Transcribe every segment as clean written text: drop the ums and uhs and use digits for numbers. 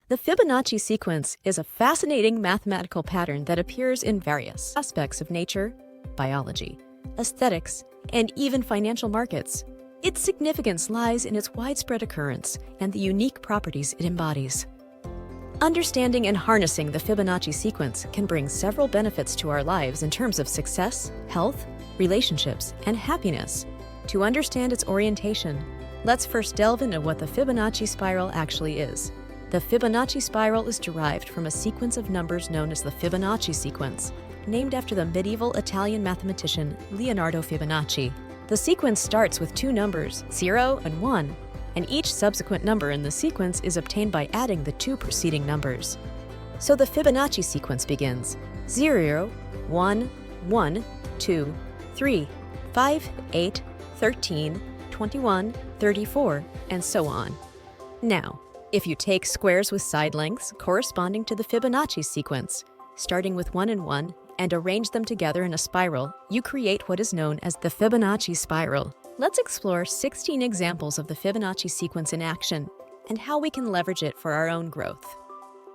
The Fibonacci sequence is a fascinating mathematical pattern that appears in various aspects of nature, biology, aesthetics, and even financial markets. Its significance lies in its widespread occurrence and the unique properties it embodies. Understanding and harnessing the Fibonacci sequence can bring several benefits to our lives in terms of success, health, relationships, and happiness. To understand its orientation, let's first delve into what the Fibonacci spiral actually is. The Fibonacci spiral is derived from a sequence of numbers known as the Fibonacci sequence, named after the medieval Italian mathematician Leonardo Fibonacci. The sequence starts with two numbers, 0 and 1, and each subsequent number in the sequence is obtained by adding the two preceding numbers. So the Fibonacci sequence begins 0, 1, 1, 2, 3, 5, 8, 13, 21, 34, and so on. Now, if you take squares with side lengths corresponding to the Fibonacci sequence, starting with 1 and 1, and arrange them together in a spiral, you create what is known as the Fibonacci spiral. Let's explore 16 examples of the Fibonacci sequence in action and how we can leverage it for our own growth.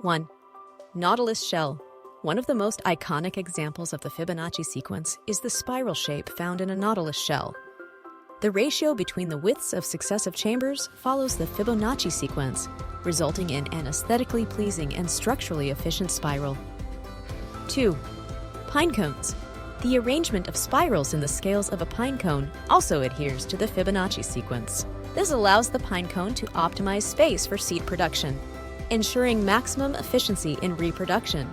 1. Nautilus shell. One of the most iconic examples of the Fibonacci sequence is the spiral shape found in a nautilus shell. The ratio between the widths of successive chambers follows the Fibonacci sequence, resulting in an aesthetically pleasing and structurally efficient spiral. 2. Pine cones. The arrangement of spirals in the scales of a pine cone also adheres to the Fibonacci sequence. This allows the pine cone to optimize space for seed production, ensuring maximum efficiency in reproduction.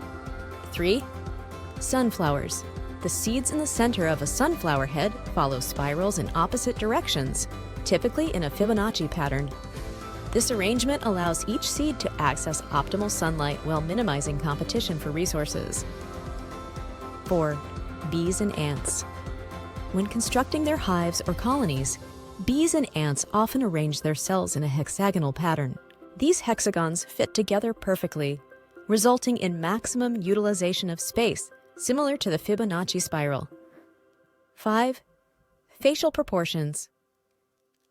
3. Sunflowers. The seeds in the center of a sunflower head follow spirals in opposite directions, typically in a Fibonacci pattern. This arrangement allows each seed to access optimal sunlight while minimizing competition for resources. 4. Bees and ants. When constructing their hives or colonies, bees and ants often arrange their cells in a hexagonal pattern. These hexagons fit together perfectly, resulting in maximum utilization of space, similar to the Fibonacci spiral. 5. Facial proportions.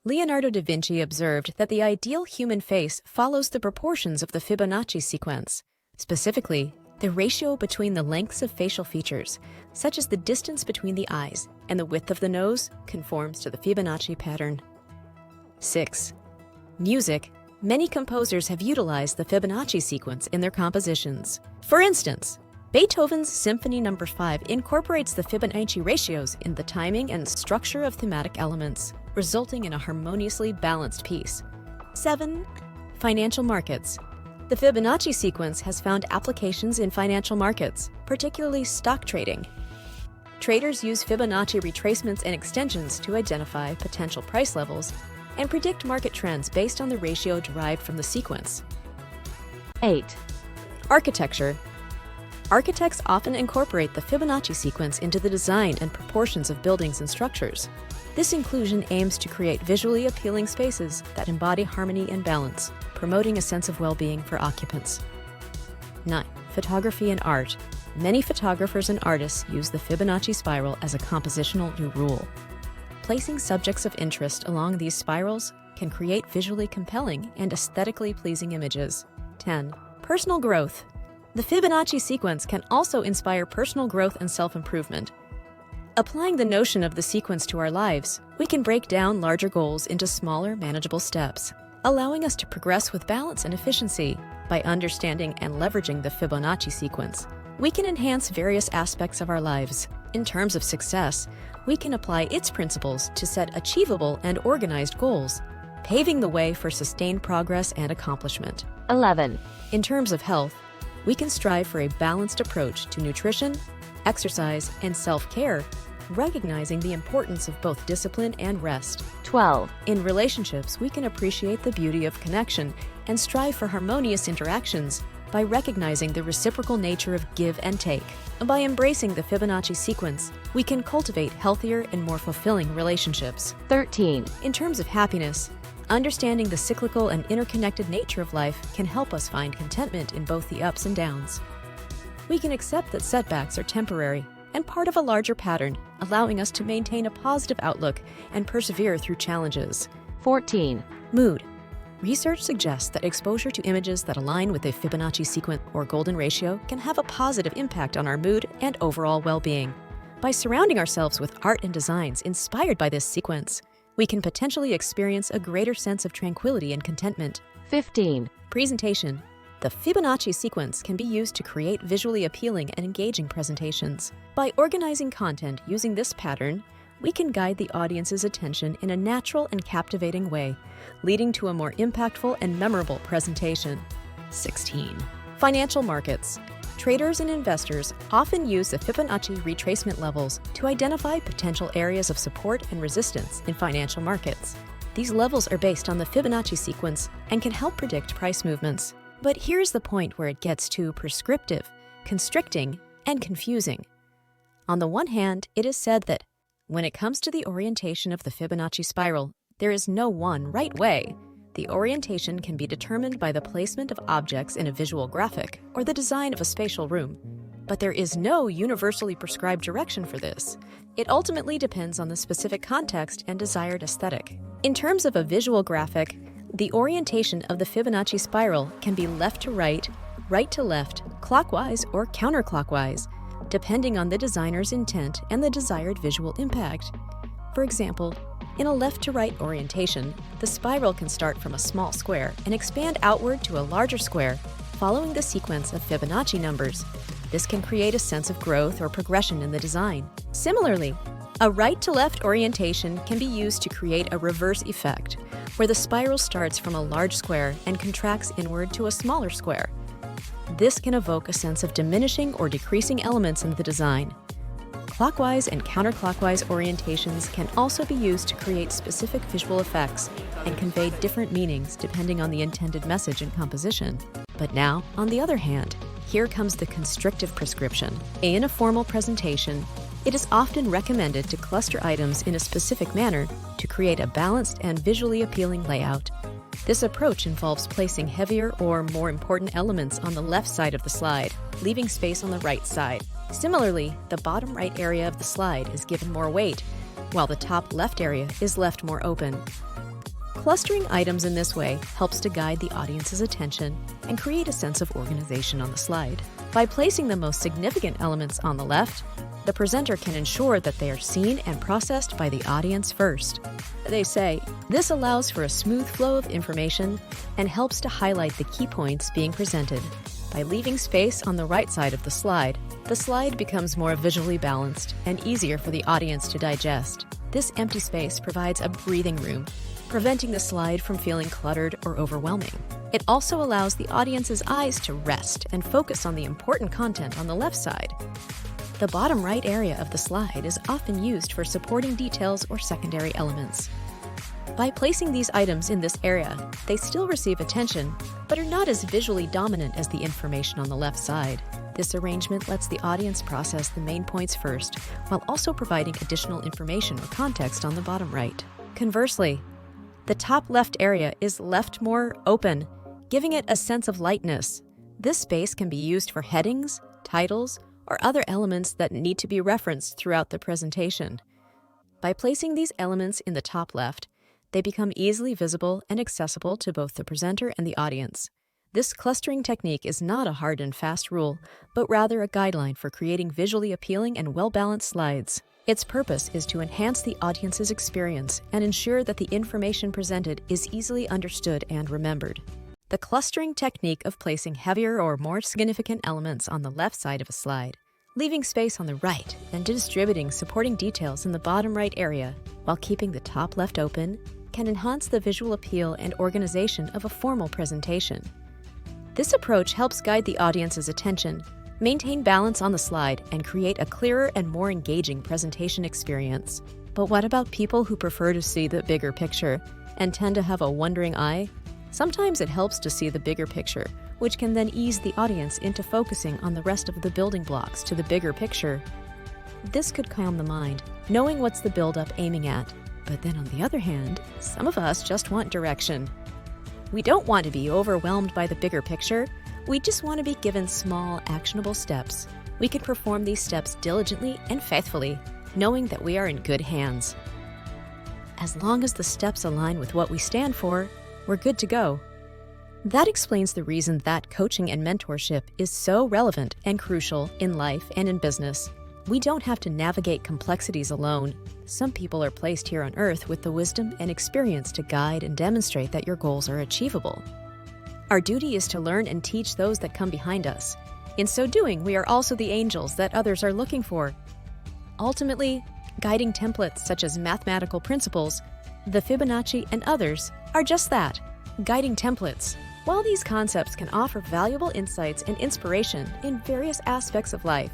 Leonardo da Vinci observed that the ideal human face follows the proportions of the Fibonacci sequence, specifically, the ratio between the lengths of facial features, such as the distance between the eyes and the width of the nose, conforms to the Fibonacci pattern. 6. Music. Many composers have utilized the Fibonacci sequence in their compositions. For instance, Beethoven's Symphony No. 5 incorporates the Fibonacci ratios in the timing and structure of thematic elements, resulting in a harmoniously balanced piece. 7. Financial markets. The Fibonacci sequence has found applications in financial markets, particularly stock trading. Traders use Fibonacci retracements and extensions to identify potential price levels and predict market trends based on the ratio derived from the sequence. 8. Architecture. Architects often incorporate the Fibonacci sequence into the design and proportions of buildings and structures. This inclusion aims to create visually appealing spaces that embody harmony and balance, promoting a sense of well-being for occupants. 9. Photography and art. Many photographers and artists use the Fibonacci spiral as a compositional new rule. Placing subjects of interest along these spirals can create visually compelling and aesthetically pleasing images. 10. Personal growth. The Fibonacci sequence can also inspire personal growth and self-improvement. Applying the notion of the sequence to our lives, we can break down larger goals into smaller, manageable steps, allowing us to progress with balance and efficiency. By understanding and leveraging the Fibonacci sequence, we can enhance various aspects of our lives. In terms of success, we can apply its principles to set achievable and organized goals, paving the way for sustained progress and accomplishment. 11. In terms of health, we can strive for a balanced approach to nutrition, exercise, and self-care, recognizing the importance of both discipline and rest. 12. In relationships, we can appreciate the beauty of connection and strive for harmonious interactions by recognizing the reciprocal nature of give and take. By embracing the Fibonacci sequence, we can cultivate healthier and more fulfilling relationships. 13. In terms of happiness, understanding the cyclical and interconnected nature of life can help us find contentment in both the ups and downs. We can accept that setbacks are temporary and part of a larger pattern, allowing us to maintain a positive outlook and persevere through challenges. 14. Mood. Research suggests that exposure to images that align with a Fibonacci sequence or golden ratio can have a positive impact on our mood and overall well-being. By surrounding ourselves with art and designs inspired by this sequence, we can potentially experience a greater sense of tranquility and contentment. 15. Presentation. The Fibonacci sequence can be used to create visually appealing and engaging presentations. By organizing content using this pattern, we can guide the audience's attention in a natural and captivating way, leading to a more impactful and memorable presentation. 16. Financial markets. Traders and investors often use the Fibonacci retracement levels to identify potential areas of support and resistance in financial markets. These levels are based on the Fibonacci sequence and can help predict price movements. But here's the point where it gets too prescriptive, constricting, and confusing. On the one hand, it is said that when it comes to the orientation of the Fibonacci spiral, there is no one right way. The orientation can be determined by the placement of objects in a visual graphic or the design of a spatial room. But there is no universally prescribed direction for this. It ultimately depends on the specific context and desired aesthetic. In terms of a visual graphic, the orientation of the Fibonacci spiral can be left to right to left, clockwise or counterclockwise, depending on the designer's intent and the desired visual impact. For example, in a left-to-right orientation, the spiral can start from a small square and expand outward to a larger square, following the sequence of Fibonacci numbers. This can create a sense of growth or progression in the design. Similarly, a right-to-left orientation can be used to create a reverse effect, where the spiral starts from a large square and contracts inward to a smaller square. This can evoke a sense of diminishing or decreasing elements in the design. Clockwise and counterclockwise orientations can also be used to create specific visual effects and convey different meanings depending on the intended message and composition. But now, on the other hand, here comes the constrictive prescription. In a formal presentation, it is often recommended to cluster items in a specific manner to create a balanced and visually appealing layout. This approach involves placing heavier or more important elements on the left side of the slide, leaving space on the right side. Similarly, the bottom right area of the slide is given more weight, while the top left area is left more open. Clustering items in this way helps to guide the audience's attention and create a sense of organization on the slide. By placing the most significant elements on the left, the presenter can ensure that they are seen and processed by the audience first. They say, this allows for a smooth flow of information and helps to highlight the key points being presented. By leaving space on the right side of the slide becomes more visually balanced and easier for the audience to digest. This empty space provides a breathing room, preventing the slide from feeling cluttered or overwhelming. It also allows the audience's eyes to rest and focus on the important content on the left side. The bottom right area of the slide is often used for supporting details or secondary elements. By placing these items in this area, they still receive attention, but are not as visually dominant as the information on the left side. This arrangement lets the audience process the main points first, while also providing additional information or context on the bottom right. Conversely, the top left area is left more open, giving it a sense of lightness. This space can be used for headings, titles, or other elements that need to be referenced throughout the presentation. By placing these elements in the top left, they become easily visible and accessible to both the presenter and the audience. This clustering technique is not a hard and fast rule, but rather a guideline for creating visually appealing and well-balanced slides. Its purpose is to enhance the audience's experience and ensure that the information presented is easily understood and remembered. The clustering technique of placing heavier or more significant elements on the left side of a slide, leaving space on the right, and distributing supporting details in the bottom right area while keeping the top left open, can enhance the visual appeal and organization of a formal presentation. This approach helps guide the audience's attention, maintain balance on the slide, and create a clearer and more engaging presentation experience. But what about people who prefer to see the bigger picture and tend to have a wandering eye? Sometimes it helps to see the bigger picture, which can then ease the audience into focusing on the rest of the building blocks to the bigger picture. This could calm the mind, knowing what's the build-up aiming at. But then on the other hand, some of us just want direction. We don't want to be overwhelmed by the bigger picture. We just want to be given small, actionable steps. We can perform these steps diligently and faithfully, knowing that we are in good hands. As long as the steps align with what we stand for, we're good to go. That explains the reason that coaching and mentorship is so relevant and crucial in life and in business. We don't have to navigate complexities alone. Some people are placed here on Earth with the wisdom and experience to guide and demonstrate that your goals are achievable. Our duty is to learn and teach those that come behind us. In so doing, we are also the angels that others are looking for. Ultimately, guiding templates such as mathematical principles, the Fibonacci, and others are just that, guiding templates. While these concepts can offer valuable insights and inspiration in various aspects of life,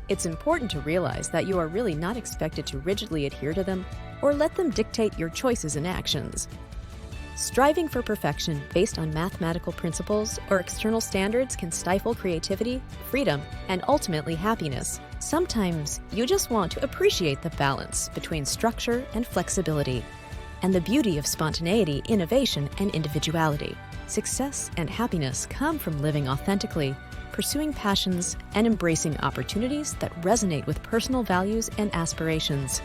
it's important to realize that you are really not expected to rigidly adhere to them or let them dictate your choices and actions. Striving for perfection based on mathematical principles or external standards can stifle creativity, freedom, and ultimately happiness. Sometimes you just want to appreciate the balance between structure and flexibility, and the beauty of spontaneity, innovation, and individuality. Success and happiness come from living authentically, pursuing passions, and embracing opportunities that resonate with personal values and aspirations.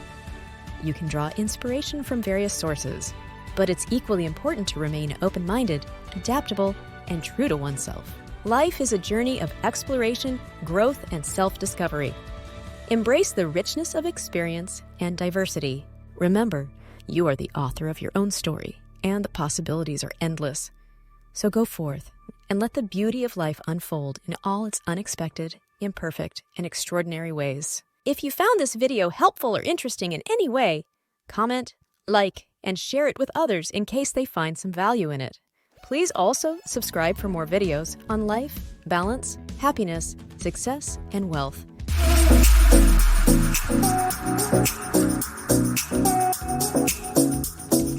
You can draw inspiration from various sources, but it's equally important to remain open-minded, adaptable, and true to oneself. Life is a journey of exploration, growth, and self-discovery. Embrace the richness of experience and diversity. Remember, you are the author of your own story, and the possibilities are endless. So go forth and let the beauty of life unfold in all its unexpected, imperfect, and extraordinary ways. If you found this video helpful or interesting in any way, comment, like, and share it with others in case they find some value in it. Please also subscribe for more videos on life, balance, happiness, success, and wealth.